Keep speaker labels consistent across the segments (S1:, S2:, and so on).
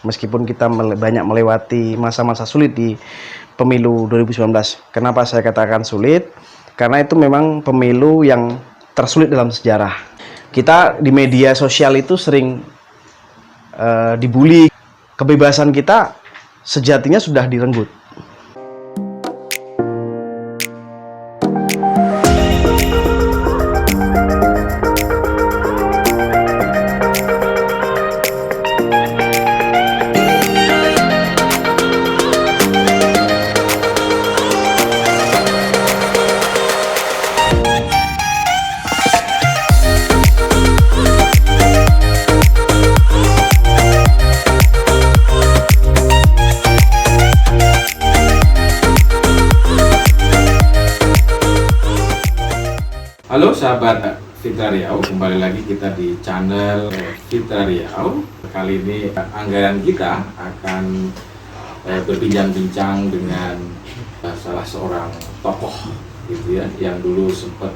S1: Meskipun kita banyak melewati masa-masa sulit di pemilu 2019. Kenapa saya katakan sulit? Karena itu memang pemilu yang tersulit dalam sejarah. Kita di media sosial itu sering dibully. Kebebasan kita sejatinya sudah direnggut.
S2: Halo sahabat Fitra Riau, kembali lagi kita di channel Fitra Riau. Kali ini anggaran kita akan berbincang-bincang dengan salah seorang tokoh gitu ya, yang dulu sempat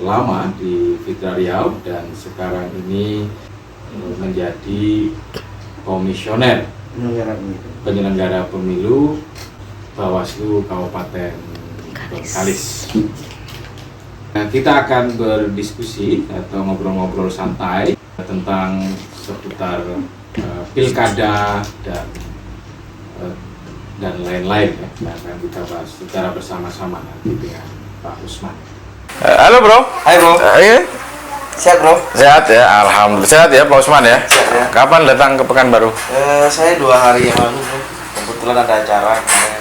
S2: lama di Fitra Riau dan sekarang ini menjadi komisioner penyelenggara pemilu Bawaslu Kabupaten Bengkalis. Nah, kita akan berdiskusi atau ngobrol-ngobrol santai tentang seputar pilkada dan lain-lain ya. Nah, akan kita bahas secara bersama-sama nanti dengan Pak Usman.
S3: Halo bro.
S4: Hai bro.
S3: Iya.
S4: Sehat bro?
S3: Sehat ya, alhamdulillah sehat ya Pak Usman ya.
S4: Sehat ya.
S3: Kapan datang ke Pekanbaru?
S4: Saya 2 hari yang lalu bro. Kebetulan ada acara kemarin.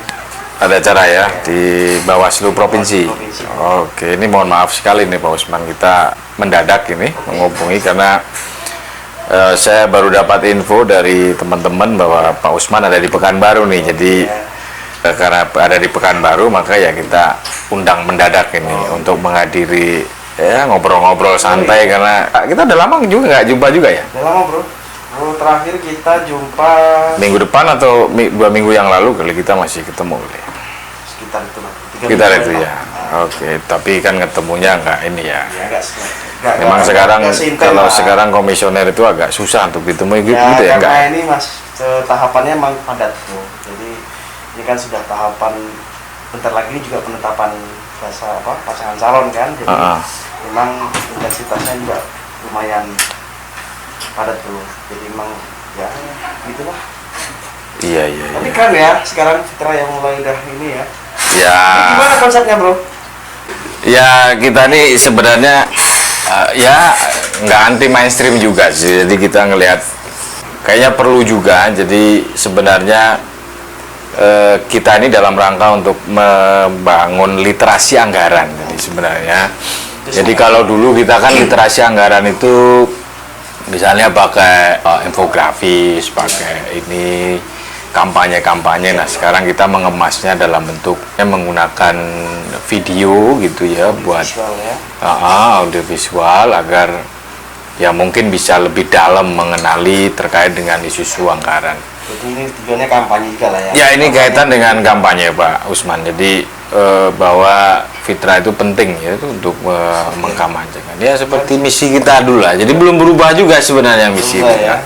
S3: Ada acara ya di Bawaslu Provinsi.
S4: Provinsi.
S3: Oke, ini mohon maaf sekali nih Pak Usman, kita mendadak ini menghubungi karena saya baru dapat info dari teman-teman bahwa Pak Usman ada di Pekanbaru nih. Jadi karena ada di Pekanbaru maka ya kita undang mendadak ini untuk menghadiri ya ngobrol-ngobrol santai karena kita udah lama juga nggak jumpa juga ya.
S4: Udah lama bro. Terakhir kita jumpa
S3: Minggu depan atau 2 minggu yang lalu kali kita masih ketemu kali.
S4: sekitar itu lah.
S3: Sekitar itu ya. Oke, tapi kan ketemunya nggak ini ya.
S4: Ya nggak
S3: Memang sekarang kalau
S4: lah.
S3: sekarang komisioner itu agak susah untuk ditemui
S4: ya,
S3: gitu ya
S4: karena
S3: enggak?
S4: ini tahapannya memang padat bro. Jadi ini kan sudah tahapan, bentar lagi ini juga penetapan pasangan calon kan. Jadi memang intensitasnya juga lumayan padat bro. Jadi memang ya gitulah.
S3: Iya.
S4: Tapi kan ya sekarang Fitra yang mulai udah ini ya.
S3: Ya.
S4: Gimana konsepnya bro?
S3: Ya kita nih sebenarnya ya nggak anti mainstream juga sih. Jadi kita ngelihat kayaknya perlu juga. Jadi sebenarnya kita ini dalam rangka untuk membangun literasi anggaran. Jadi sebenarnya. Jadi kalau dulu kita kan literasi anggaran itu misalnya pakai infografis, pakai ini kampanye-kampanye. Nah sekarang kita mengemasnya dalam bentuk menggunakan video gitu ya, buat audiovisual agar ya mungkin bisa lebih dalam mengenali terkait dengan isu-isu anggaran.
S4: Jadi ini tujuannya kampanye juga lah ya.
S3: Ya ini kaitan dengan kampanye Pak Usman. Jadi bahwa Fitra itu penting ya untuk mengkampanyekan. Ya seperti misi kita dulu lah. Jadi belum berubah juga sebenarnya misi kita.
S4: Ya.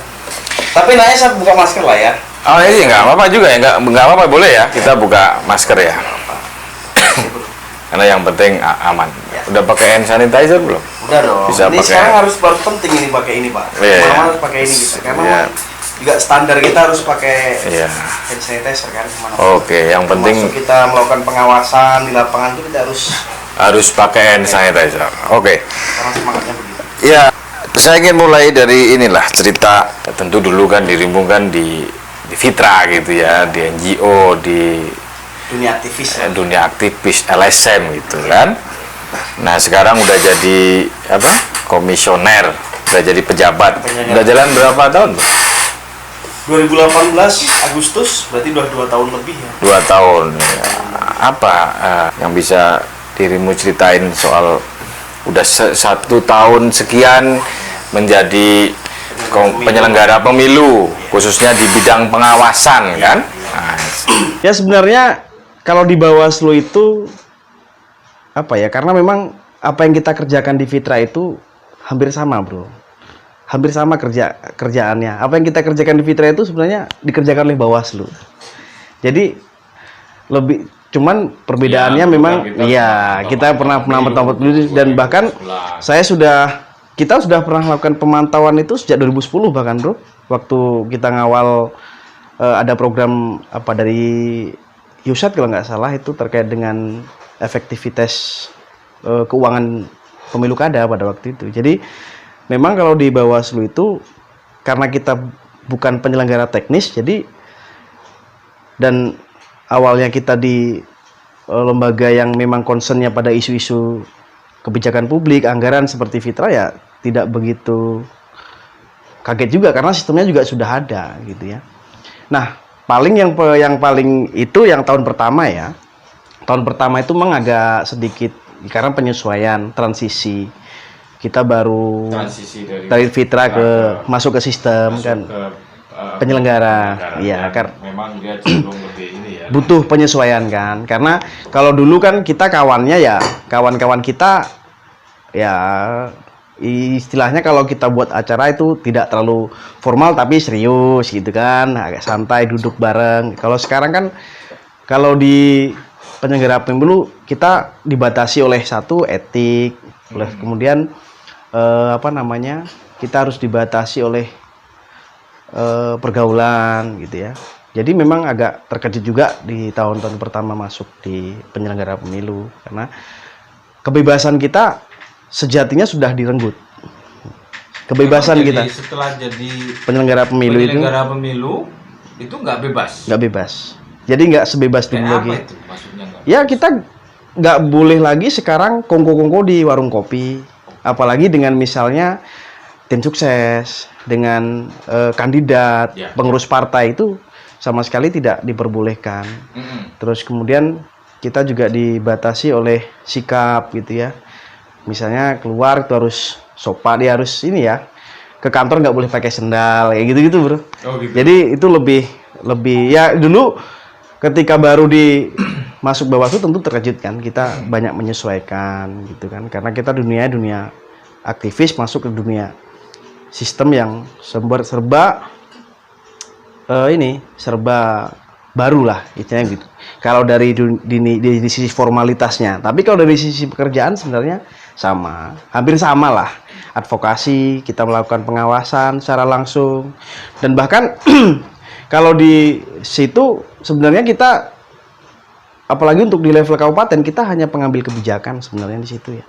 S4: Tapi nanya saya buka masker lah ya.
S3: Oh ini nggak apa-apa juga ya, nggak apa-apa, boleh ya kita buka masker ya. Karena yang penting aman. Udah pakai hand sanitizer belum?
S4: Udah dong.
S3: Bisa
S4: ini
S3: pakai.
S4: Sekarang harus baru penting ini pakai ini Pak. Kemana-mana harus pakai ini gitu. Karena juga standar kita harus pakai hand sanitizer kan kemana-mana.
S3: Oke, yang penting
S4: termasuk kita melakukan pengawasan di lapangan itu kita
S3: harus pakai hand sanitizer. Oke.
S4: Karena semangatnya begitu.
S3: Ya, saya ingin mulai dari inilah cerita. Tentu dulu kan dirimu kan di Fitra gitu ya, di NGO, di dunia aktivis LSM gitu kan. Nah sekarang udah jadi komisioner, udah jadi pejabat. Udah jalan berapa tahun?
S4: 2018 Agustus, berarti udah 2 tahun lebih ya.
S3: 2 tahun. Ya. Apa yang bisa dirimu ceritain soal udah 1 tahun sekian menjadi penyelenggara pemilu, khususnya di bidang pengawasan kan? Nah.
S1: Ya sebenarnya kalau di Bawaslu itu karena memang apa yang kita kerjakan di Fitra itu hampir sama bro. hampir sama kerjaannya. Apa yang kita kerjakan di Fitra itu sebenarnya dikerjakan oleh Bawaslu. Jadi lebih, cuman perbedaannya memang kita pernah bertemu dan bahkan kita sudah pernah melakukan pemantauan itu sejak 2010 bahkan bro, waktu kita ngawal ada program apa dari USAID kalau nggak salah, itu terkait dengan efektivitas keuangan pemilu kada pada waktu itu. Jadi memang kalau di Bawaslu itu karena kita bukan penyelenggara teknis, jadi dan awalnya kita di lembaga yang memang concernnya pada isu-isu kebijakan publik, anggaran seperti Fitra, ya tidak begitu kaget juga karena sistemnya juga sudah ada gitu ya. Nah, yang paling itu yang tahun pertama ya. Tahun pertama itu memang agak sedikit karena penyesuaian transisi. Kita baru
S2: transisi
S1: dari Fitra masuk ke sistem
S2: masuk
S1: kan
S2: ke,
S1: penyelenggara. Iya,
S2: memang dia cenderung lebih ini ya.
S1: Butuh penyesuaian kan. Karena kalau dulu kan kita kawannya ya kawan-kawan kita ya istilahnya kalau kita buat acara itu tidak terlalu formal tapi serius gitu kan, agak santai duduk bareng. Kalau sekarang kan kalau di penyelenggara pemilu kita dibatasi oleh satu etik, oleh kemudian kita harus dibatasi oleh pergaulan gitu ya. Jadi memang agak terkejut juga di tahun-tahun pertama masuk di penyelenggara pemilu karena kebebasan kita sejatinya sudah direnggut. Kebebasan kita
S2: setelah jadi
S1: penyelenggara pemilu
S2: itu nggak bebas.
S1: Nggak bebas. Jadi nggak sebebas dulu lagi.
S2: Itu maksudnya
S1: ya kita nggak boleh lagi sekarang kongko-kongko di warung kopi. Apalagi dengan misalnya tim sukses, dengan kandidat, pengurus partai itu sama sekali tidak diperbolehkan. Terus kemudian kita juga dibatasi oleh sikap gitu ya. Misalnya keluar itu harus sopan, dia harus ini ya, ke kantor nggak boleh pakai sendal, kayak gitu-gitu bro.
S2: Oh, gitu.
S1: Jadi itu lebih ya dulu ketika baru masuk Bawaslu tentu terkejut kan, kita banyak menyesuaikan gitu kan, karena kita dunia aktivis masuk ke dunia sistem yang serba baru lah istilahnya gitu. Kalau dari sisi formalitasnya, tapi kalau dari sisi pekerjaan sebenarnya hampir sama lah. Advokasi, kita melakukan pengawasan secara langsung, dan bahkan kalau di situ sebenarnya kita, apalagi untuk di level kabupaten, kita hanya pengambil kebijakan sebenarnya di situ ya.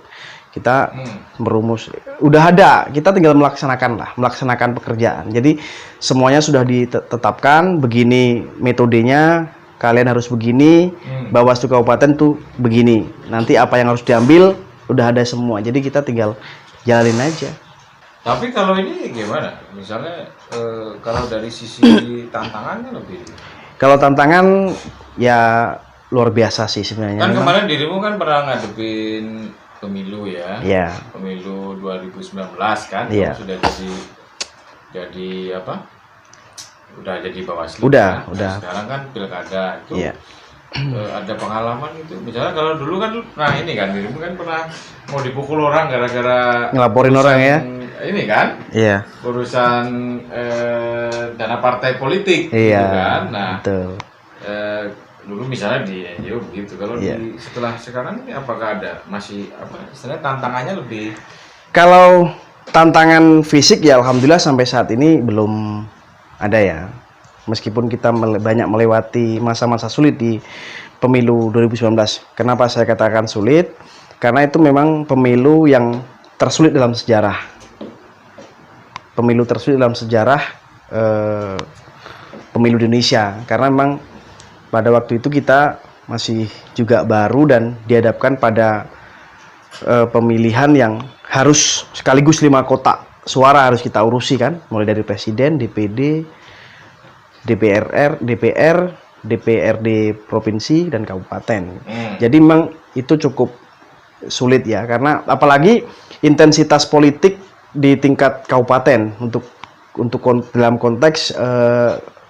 S1: Kita merumus, udah ada, kita tinggal melaksanakan pekerjaan. Jadi semuanya sudah ditetapkan, begini metodenya, kalian harus begini, Bawaslu kabupaten tuh begini. Nanti apa yang harus diambil udah ada semua. Jadi kita tinggal jalanin aja.
S2: Tapi kalau ini gimana? Misalnya kalau dari sisi tantangannya lebih.
S1: Kalau tantangan ya luar biasa sih sebenarnya.
S2: Kan kemarin dirimu kan pernah ngadepin pemilu ya.
S1: Iya.
S2: Pemilu 2019 kan.
S1: Iya.
S2: Sudah jadi apa? Udah jadi Bawaslu.
S1: Udah.
S2: Sekarang kan pilkada itu.
S1: Iya.
S2: Ada pengalaman itu. Misalnya kalau dulu kan, nah ini kan dirimu kan pernah mau dipukul orang gara-gara
S1: ngelaporin orang ya.
S2: Ini kan?
S1: Iya.
S2: Urusan dana partai politik.
S1: Iya.
S2: Gitu kan? Nah,
S1: betul.
S2: Dulu misalnya di NGO begitu. Kalau setelah sekarang ini apakah ada masih istilahnya tantangannya lebih?
S1: Kalau tantangan fisik ya alhamdulillah sampai saat ini belum ada ya. Meskipun kita banyak melewati masa-masa sulit di pemilu 2019. Kenapa saya katakan sulit? Karena itu memang pemilu yang tersulit dalam sejarah. Pemilu tersulit dalam sejarah pemilu di Indonesia. Karena memang pada waktu itu kita masih juga baru dan dihadapkan pada pemilihan yang harus sekaligus 5 kotak suara harus kita urusi kan. Mulai dari presiden, DPD, DPR, DPRD provinsi dan kabupaten. Jadi memang itu cukup sulit ya, karena apalagi intensitas politik di tingkat kabupaten untuk dalam konteks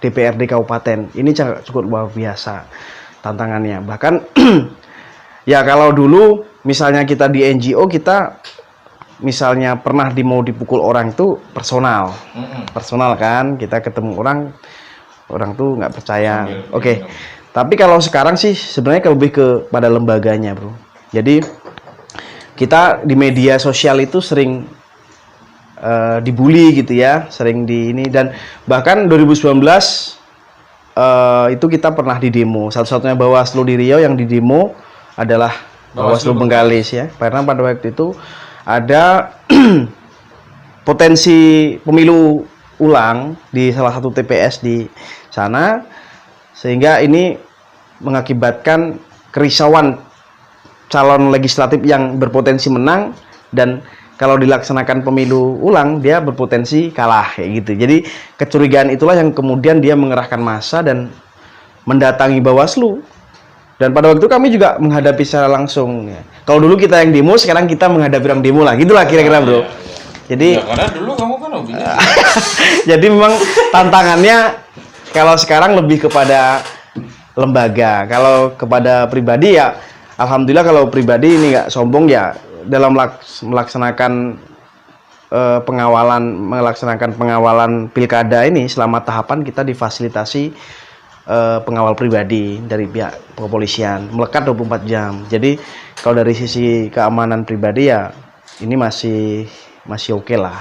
S1: DPRD kabupaten ini cukup luar biasa tantangannya. Bahkan ya kalau dulu misalnya kita di NGO kita misalnya pernah mau dipukul orang tuh personal. Personal kan, kita ketemu orang tuh nggak percaya. Oke. Tapi kalau sekarang sih sebenarnya lebih kepada lembaganya, bro. Jadi kita di media sosial itu sering dibully gitu ya, sering di ini, dan bahkan 2019 itu kita pernah di demo. Satu-satunya Bawaslu di Riau yang di demo adalah Bawaslu Bengkalis ya, karena pada waktu itu ada potensi pemilu ulang di salah satu TPS di sana, sehingga ini mengakibatkan kerisauan calon legislatif yang berpotensi menang, dan kalau dilaksanakan pemilu ulang dia berpotensi kalah kayak gitu. Jadi kecurigaan itulah yang kemudian dia mengerahkan massa dan mendatangi Bawaslu. Dan pada waktu itu kami juga menghadapi secara langsung ya. Kalau dulu kita yang demo, sekarang kita menghadapi orang demo lah, gitulah kira-kira, bro. Jadi
S2: karena dulu kamu kan hobinya.
S1: jadi memang tantangannya kalau sekarang lebih kepada lembaga. Kalau kepada pribadi ya, alhamdulillah kalau pribadi ini nggak sombong ya, dalam melaksanakan pengawalan pilkada ini selama tahapan kita difasilitasi pengawal pribadi dari pihak kepolisian melekat 24 jam. Jadi kalau dari sisi keamanan pribadi ya ini masih oke lah.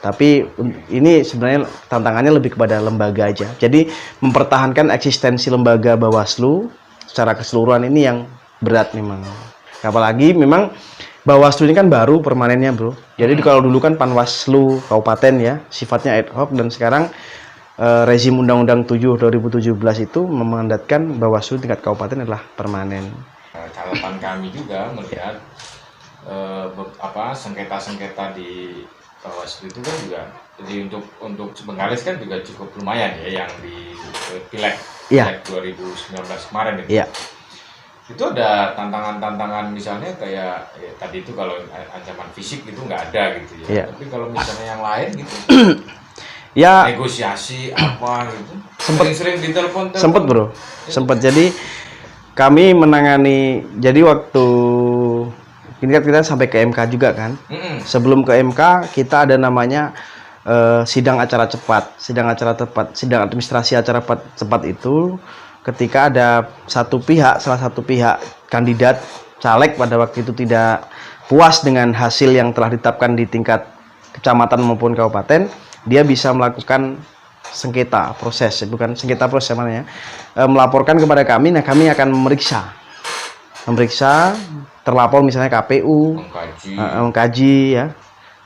S1: Tapi ini sebenarnya tantangannya lebih kepada lembaga aja. Jadi mempertahankan eksistensi lembaga Bawaslu secara keseluruhan ini yang berat memang. Apalagi memang Bawaslu ini kan baru permanennya, bro. Jadi kalau dulu kan Panwaslu kabupaten ya, sifatnya ad hoc, dan sekarang rezim Undang-Undang 7 2017 itu memandatkan Bawaslu tingkat kabupaten adalah permanen.
S2: Catatan kami juga melihat sengketa-sengketa di Bawaslu itu kan juga, jadi untuk Bengkalis kan juga cukup lumayan ya, yang di Pileg 2019 kemarin itu. Itu ada tantangan-tantangan misalnya kayak ya, tadi itu kalau ancaman fisik itu nggak ada gitu ya. Tapi kalau misalnya yang lain gitu.
S1: Ya,
S2: negosiasi apa gitu. Sering ditelepon.
S1: Sempet, bro. Sempet. Jadi kami menangani, jadi waktu ini kan kita sampai ke MK juga kan. Sebelum ke MK kita ada namanya sidang acara cepat. Sidang administrasi acara cepat itu ketika ada salah satu pihak kandidat caleg pada waktu itu tidak puas dengan hasil yang telah ditetapkan di tingkat kecamatan maupun kabupaten, dia bisa melakukan sengketa proses, bukan sengketa proses namanya, melaporkan kepada kami. Nah, kami akan memeriksa terlapor misalnya KPU, mengkaji ya,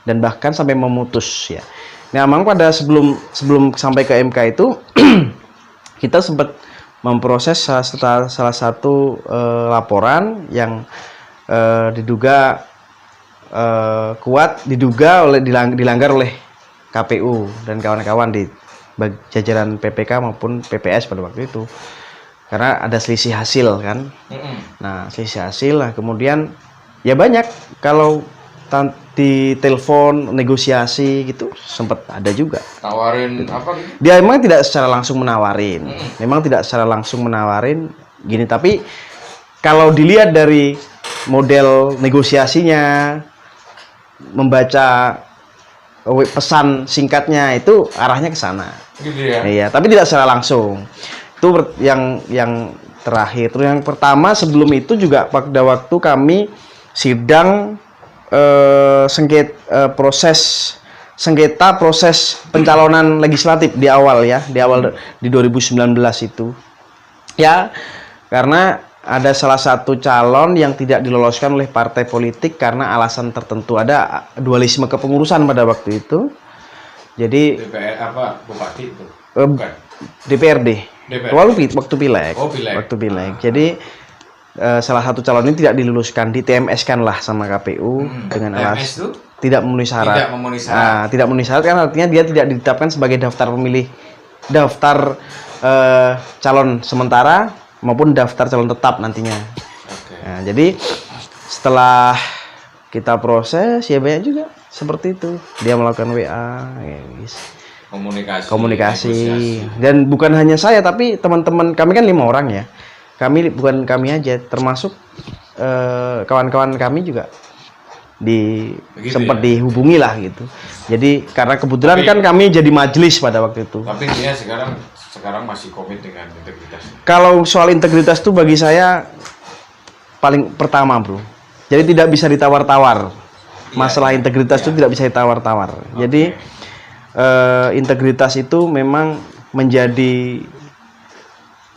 S1: dan bahkan sampai memutus ya. Nah, memang pada sebelum sampai ke MK itu kita sempat memproses salah satu laporan yang diduga kuat, dilanggar oleh KPU dan kawan-kawan di jajaran PPK maupun PPS pada waktu itu, karena ada selisih hasil kan. Nah, selisih hasil lah, kemudian ya banyak kalau di telepon negosiasi gitu sempat ada juga
S2: tawarin apa gitu.
S1: Dia memang tidak secara langsung menawarin gini, tapi kalau dilihat dari model negosiasinya, membaca pesan singkatnya itu arahnya ke sana.
S2: Gitu ya.
S1: Iya, tapi tidak secara langsung. Itu yang terakhir. Terus yang pertama sebelum itu juga pada waktu kami sidang sengketa proses pencalonan legislatif di awal di 2019 itu. Ya, karena ada salah satu calon yang tidak diloloskan oleh partai politik karena alasan tertentu. Ada dualisme kepengurusan pada waktu itu. Jadi
S2: bupati itu?
S1: DPRD. Waktu pileg.
S2: Waktu
S1: pileg. Jadi salah satu calon ini tidak diluluskan, di TMS-kan lah sama KPU dengan alasan tidak memenuhi syarat. Tidak memenuhi syarat kan artinya dia tidak ditetapkan sebagai daftar calon sementara maupun daftar calon tetap nantinya. Nah, jadi setelah kita proses ya banyak juga seperti itu, dia melakukan WA, komunikasi. Dan bukan hanya saya tapi teman-teman kami kan 5 orang ya. Bukan kami aja, termasuk kawan-kawan kami juga sempat
S2: ya?
S1: dihubungi lah gitu. Jadi karena kebetulan kan kami jadi majelis pada waktu itu.
S2: Tapi dia sekarang masih komit dengan integritas.
S1: Kalau soal integritas tuh bagi saya paling pertama, bro. Jadi tidak bisa ditawar-tawar. Masalah integritas itu tidak bisa ditawar-tawar. Jadi integritas itu memang menjadi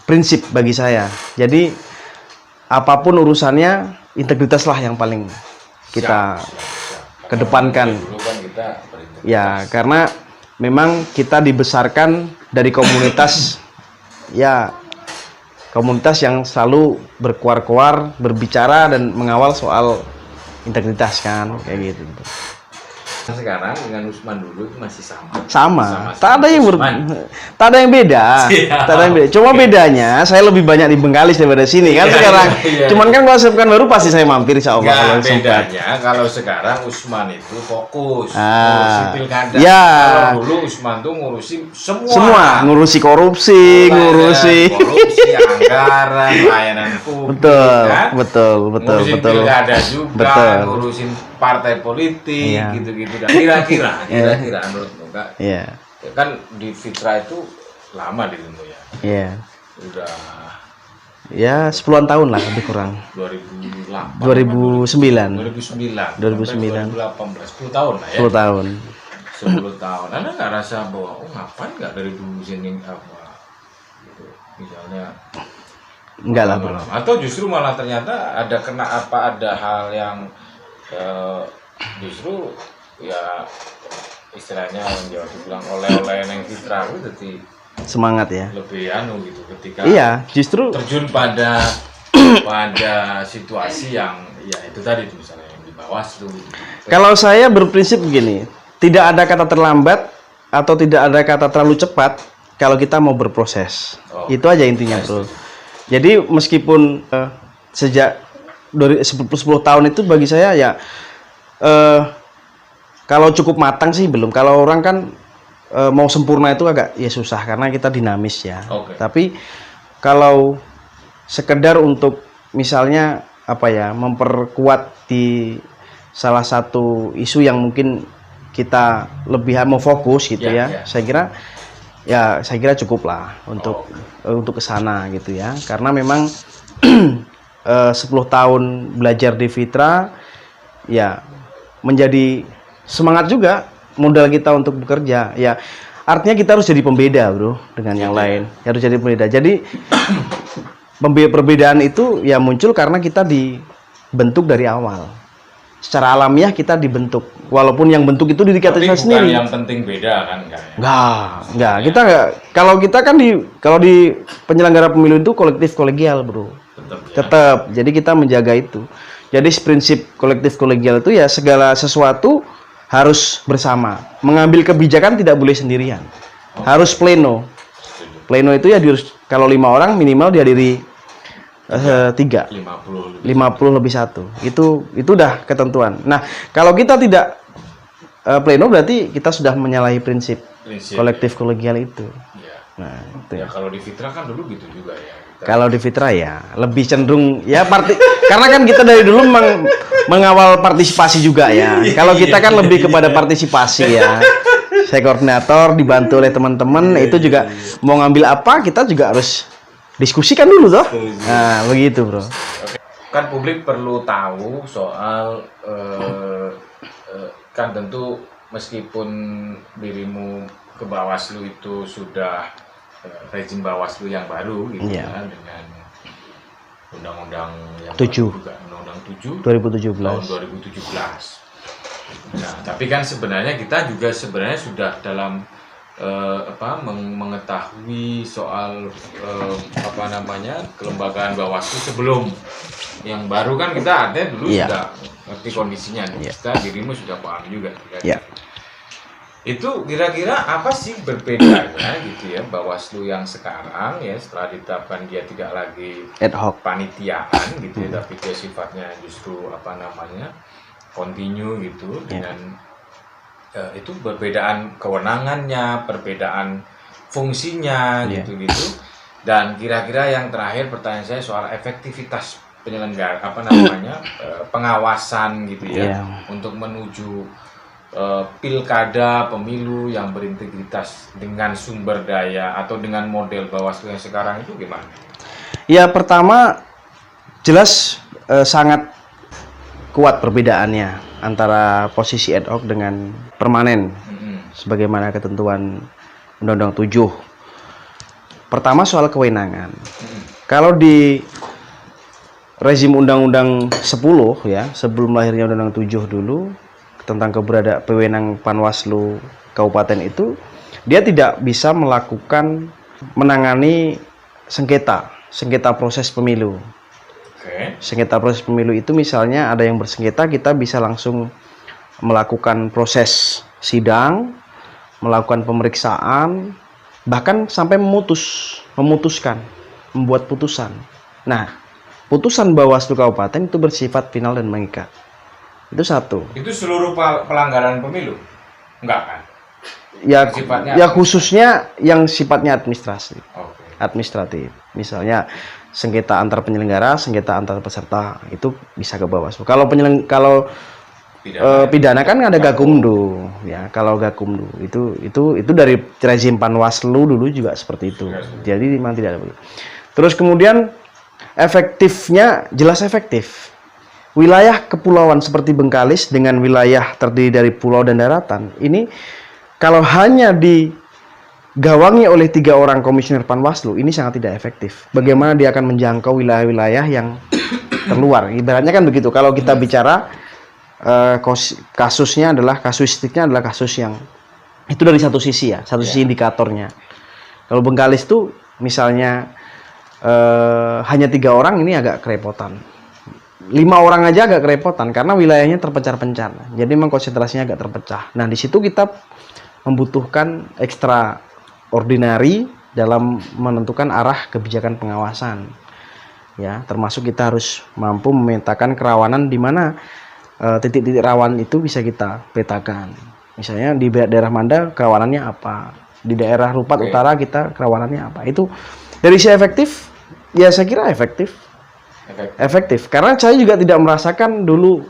S1: prinsip bagi saya. Jadi apapun urusannya, integritaslah yang paling kita kedepankan. Ya, karena memang kita dibesarkan dari komunitas ya komunitas yang selalu berkuar-kuar, berbicara dan mengawal soal integritas kan, kayak gitu.
S2: Sekarang dengan Usman dulu itu masih sama.
S1: Sama. Tak ada yang tak ada yang beda. Tak ada yang beda. Cuma bedanya saya lebih banyak di Bengkalis daripada sini kan sekarang. Cuman kan kalau sepekan baru pasti saya mampir insya Allah.
S2: Kalau bedanya kalau sekarang Usman itu fokus ngurusi pilkada.
S1: Ya.
S2: Kalau dulu Usman tuh ngurusi semua.
S1: Ngurusi korupsi, ngurusi
S2: anggaran, layanan publik.
S1: Betul.
S2: Ngurusin pilkada juga, ngurusin partai politik, gitu-gitu. Dan kira-kira menurutmu Kak?
S1: Iya.
S2: Kan di Fitra itu lama di situ ya.
S1: Iya.
S2: Udah
S1: ya 10-an tahun lah lebih kurang.
S2: 2008.
S1: 2009.
S2: 2018, 10 tahun lah ya.
S1: 10 tahun.
S2: 10 tahun. Anda nggak rasa bahwa ngapain nggak dari dulu sini apa gitu. Misalnya
S1: enggak lah, Bro.
S2: Atau justru malah ternyata ada hal yang justru ya istilahnya yang Jawa bilang oleh-oleh yang Fitra itu jadi
S1: semangat ya.
S2: Lebih gitu ketika
S1: justru
S2: terjun pada situasi yang ya itu tadi misalnya yang di Bawaslu gitu.
S1: Kalau saya berprinsip begini, tidak ada kata terlambat atau tidak ada kata terlalu cepat kalau kita mau berproses. Itu aja intinya, Bro. Jadi meskipun sejak 10 tahun itu bagi saya ya kalau cukup matang sih belum. Kalau orang kan mau sempurna itu agak ya susah karena kita dinamis ya. Tapi kalau sekedar untuk misalnya memperkuat di salah satu isu yang mungkin kita lebih mau fokus gitu saya kira cukup lah untuk kesana gitu ya, karena memang 10 tahun belajar di Fitra ya menjadi semangat juga modal kita untuk bekerja ya, artinya kita harus jadi pembeda, Bro, dengan yang lain. Harus jadi pembeda. Jadi perbedaan itu ya muncul karena kita dibentuk dari awal. Secara alamiah kita dibentuk, walaupun yang bentuk itu diri kita sendiri.
S2: Yang penting beda kan
S1: enggak. Kita enggak. Kalau kita kan kalau di penyelenggara pemilu itu kolektif kolegial, Bro. Tetap. Jadi kita menjaga itu. Jadi prinsip kolektif kolegial itu ya segala sesuatu harus bersama. Mengambil kebijakan tidak boleh sendirian. Harus pleno. Pleno itu ya kalau 5 orang minimal dihadiri 3. 50 lebih 1. Itu udah ketentuan. Nah, kalau kita tidak pleno berarti kita sudah menyalahi prinsip kolektif kolegial itu. Nah, itu
S2: ya. Kalau di Fitra kan dulu gitu juga ya.
S1: Kalau di Fitra ya lebih cenderung ya karena kan kita dari dulu mengawal partisipasi juga ya. Kalau kita kan lebih kepada partisipasi ya. Saya koordinator dibantu oleh teman-teman, itu juga mau ngambil apa kita juga harus diskusikan dulu toh. Nah, begitu, Bro.
S2: Kan publik perlu tahu soal kan tentu meskipun dirimu ke Bawaslu itu sudah rezim Bawaslu yang baru gitu kan, dengan undang-undang yang
S1: 7
S2: juga, undang-undang 7
S1: 2017
S2: tahun 2017. Nah, tapi kan sebenarnya kita juga sudah dalam mengetahui soal kelembagaan Bawaslu sebelum yang baru kan kita artinya dulu sudah ngerti kondisinya, kita dirimu sudah paham juga kan? Itu kira-kira apa sih berbedanya gitu ya Bawaslu yang sekarang ya setelah ditetapkan dia tidak lagi
S1: ad hoc
S2: panitiaan gitu ya, tapi dia sifatnya justru continue gitu dengan itu perbedaan kewenangannya, perbedaan fungsinya gitu-gitu. Dan kira-kira yang terakhir pertanyaan saya soal efektivitas penyelenggara pengawasan gitu ya,
S1: Iya.
S2: untuk menuju pilkada pemilu yang berintegritas dengan sumber daya atau dengan model Bawaslu yang sekarang itu gimana?
S1: Ya pertama jelas sangat kuat perbedaannya antara posisi ad hoc dengan permanen sebagaimana ketentuan Undang-Undang 7. Pertama soal kewenangan. Kalau di rezim Undang-Undang 10 ya, sebelum lahirnya Undang-Undang 7 dulu tentang wewenang Panwaslu kabupaten itu, dia tidak bisa melakukan menangani sengketa proses pemilu. Sengketa proses pemilu itu misalnya ada yang bersengketa, kita bisa langsung melakukan proses sidang, melakukan pemeriksaan, bahkan sampai memutuskan, membuat putusan. Nah, putusan Bawaslu kabupaten itu bersifat final dan mengikat. Itu satu.
S2: Itu seluruh pelanggaran pemilu? Enggak kan?
S1: Ya khususnya yang sifatnya administratif. Administratif. Misalnya sengketa antar penyelenggara, sengketa antar peserta, itu bisa ke Bawaslu. Kalau pidana kan ada Gakumdu ya. Kalau Gakumdu itu dari rezim Panwaslu dulu juga seperti itu. Jadi memang tidak ada. Terus kemudian efektifnya jelas efektif. Wilayah kepulauan seperti Bengkalis dengan wilayah terdiri dari pulau dan daratan, ini kalau hanya digawangi oleh 3 orang komisioner Panwaslu, ini sangat tidak efektif. Bagaimana dia akan menjangkau wilayah-wilayah yang terluar? Ibaratnya kan begitu. Kalau kita bicara kasusnya adalah kasuistiknya adalah kasus yang itu dari satu sisi ya, satu sisi indikatornya. Kalau Bengkalis itu misalnya hanya 3 orang, ini agak kerepotan. 5 orang aja agak kerepotan karena wilayahnya terpencar-pencar. Jadi memang konsentrasinya agak terpecah. Nah, di situ kita membutuhkan ekstraordinari dalam menentukan arah kebijakan pengawasan. Ya, termasuk kita harus mampu memetakan kerawanan di mana titik-titik rawan itu bisa kita petakan. Misalnya di daerah Manda kerawanannya apa? Di daerah Rupat Utara kita kerawanannya apa? Itu dari sisi efektif, ya saya kira efektif. Karena saya juga tidak merasakan dulu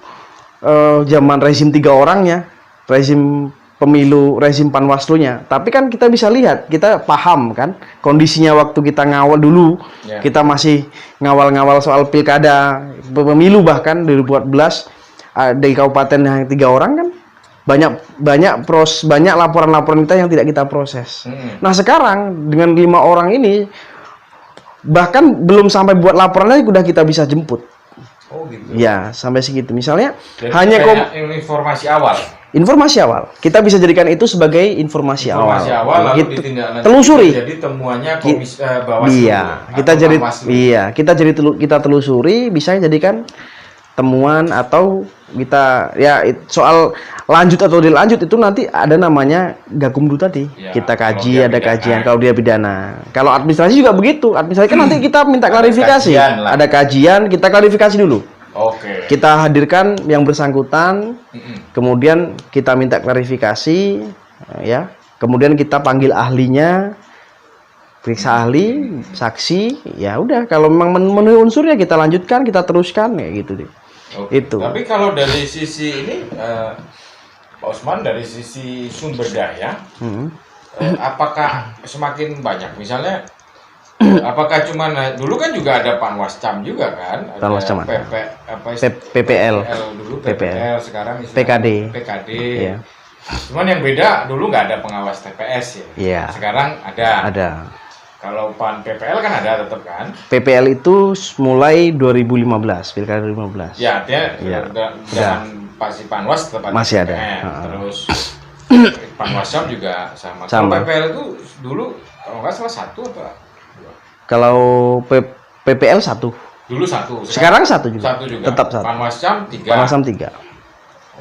S1: zaman rezim 3 orangnya, rezim pemilu, rezim Panwaslunya. Tapi kan kita bisa lihat, kita paham kan kondisinya waktu kita ngawal dulu, kita masih ngawal-ngawal soal pilkada, pemilu bahkan 2014 di kabupaten yang 3 orang kan banyak laporan-laporan kita yang tidak kita proses. Nah sekarang dengan 5 orang ini bahkan belum sampai buat laporannya sudah kita bisa jemput.
S2: Oh gitu.
S1: Ya, sampai segitu. Misalnya
S2: jadi
S1: hanya
S2: informasi awal.
S1: Informasi awal. Kita bisa jadikan itu sebagai informasi awal.
S2: Lalu
S1: Kita
S2: ditindaklanjuti
S1: telusuri.
S2: Jadi temuannya Bawaslu.
S1: Iya, kita telusuri, bisa jadikan temuan atau kita soal lanjut atau dilanjut itu nanti ada namanya Gakumdu tadi. Ya, kita kaji, ada kajian kalau dia pidana. Kalau administrasi juga begitu. Administrasi kan nanti kita minta klarifikasi. Ada kajian, kita klarifikasi dulu.
S2: Oke.
S1: Kita hadirkan yang bersangkutan. Kemudian kita minta klarifikasi ya. Kemudian kita panggil ahlinya. Periksa ahli, saksi, ya udah kalau memang memenuhi unsurnya kita lanjutkan, kita teruskan ya gitu deh. Itu.
S2: Tapi kalau dari sisi ini Pak Usman, dari sisi sumber daya, apakah semakin banyak? Misalnya, apakah cuma dulu kan juga ada Panwascam juga kan? Ada
S1: PPL
S2: dulu, PPL sekarang
S1: PKD.
S2: Iya. Cuman yang beda dulu nggak ada pengawas TPS ya.
S1: Iya.
S2: Sekarang ada.
S1: Ada.
S2: Kalau PPL kan ada tetap kan?
S1: PPL itu mulai 2015, pilkada 2015.
S2: Ya, artinya zaman pasti Panwas tetap
S1: masih ada.
S2: Terus Panwascam juga sama. Kalau PPL itu dulu kalau nggak salah 1 atau 2?
S1: Kalau PPL 1.
S2: Dulu 1.
S1: Sekarang 1 juga.
S2: 1 juga.
S1: Tetap 1.
S2: Panwascam 3.
S1: Panwascam 3.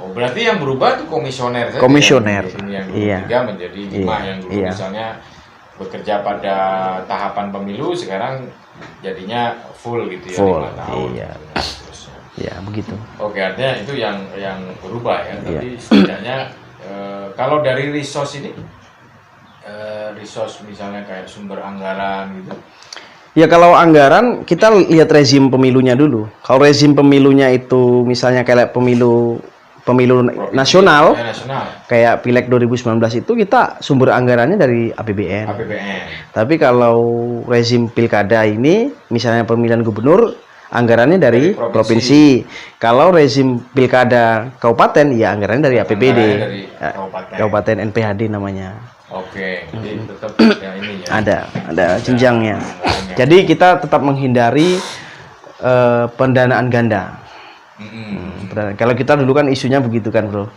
S2: Oh, berarti yang berubah itu komisioner saja.
S1: Komisioner.
S2: Yang dulu 3 menjadi 5 yang dulu misalnya bekerja pada tahapan pemilu, sekarang jadinya full gitu ya,
S1: full,
S2: 5 tahun.
S1: Iya. Ya begitu.
S2: Oke, artinya itu yang berubah ya. Tapi setidaknya kalau dari resource ini, resource misalnya kayak sumber anggaran gitu,
S1: Ya kalau anggaran kita lihat rezim pemilunya dulu. Kalau rezim pemilunya itu misalnya kayak pemilu nasional, kayak Pileg 2019 itu kita sumber anggarannya dari APBN. Tapi kalau rezim pilkada ini, misalnya pemilihan gubernur, anggarannya dari provinsi. Kalau rezim pilkada kabupaten, ya anggarannya dari APBD,
S2: dari
S1: kabupaten NPHD namanya.
S2: Oke, jadi tetap ya ini ya.
S1: Ada jenjangnya. Jadi kita tetap menghindari pendanaan ganda. Kalau kita dulu kan isunya begitu kan, Bro.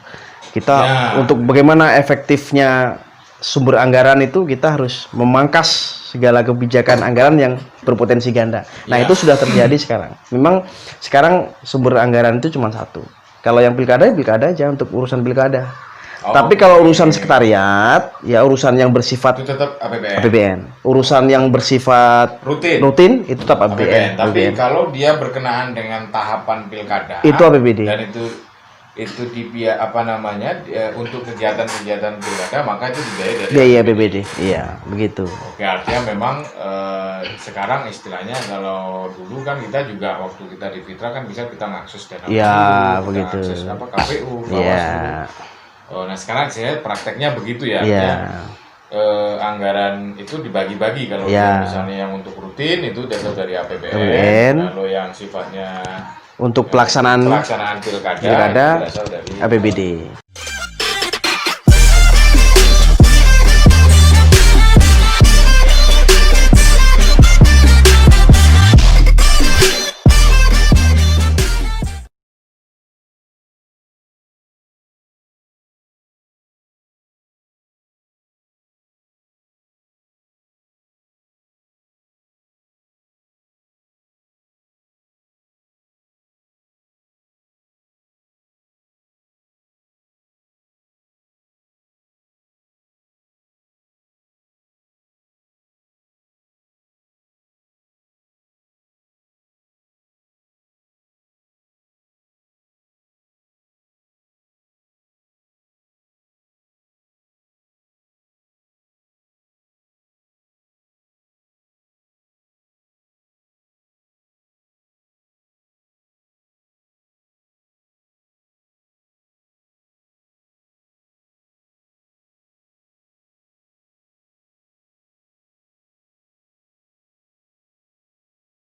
S1: Kita untuk bagaimana efektifnya sumber anggaran itu kita harus memangkas segala kebijakan anggaran yang berpotensi ganda. Nah, itu sudah terjadi sekarang. Memang sekarang sumber anggaran itu cuma satu. Kalau yang pilkada, ya pilkada aja untuk urusan pilkada. Tapi kalau urusan sekretariat, ya urusan yang bersifat
S2: itu tetap
S1: APBN. Urusan yang bersifat rutin itu tetap APBN.
S2: Tapi kalau dia berkenaan dengan tahapan pilkada,
S1: itu APBD.
S2: Dan itu untuk kegiatan-kegiatan pilkada, maka itu dibiayai dari
S1: biaya APBD. Iya, begitu.
S2: Oke, artinya memang sekarang istilahnya kalau dulu kan kita juga waktu kita di Fitra kan bisa kita ngakses dana
S1: begitu.
S2: Akses KPU, Bawaslu. Nah sekarang saya prakteknya begitu ya, anggaran itu dibagi-bagi. Kalau misalnya yang untuk rutin itu datang dari APBN, kalau yang sifatnya
S1: untuk pelaksanaan
S2: pilkada berasal dari
S1: APBD.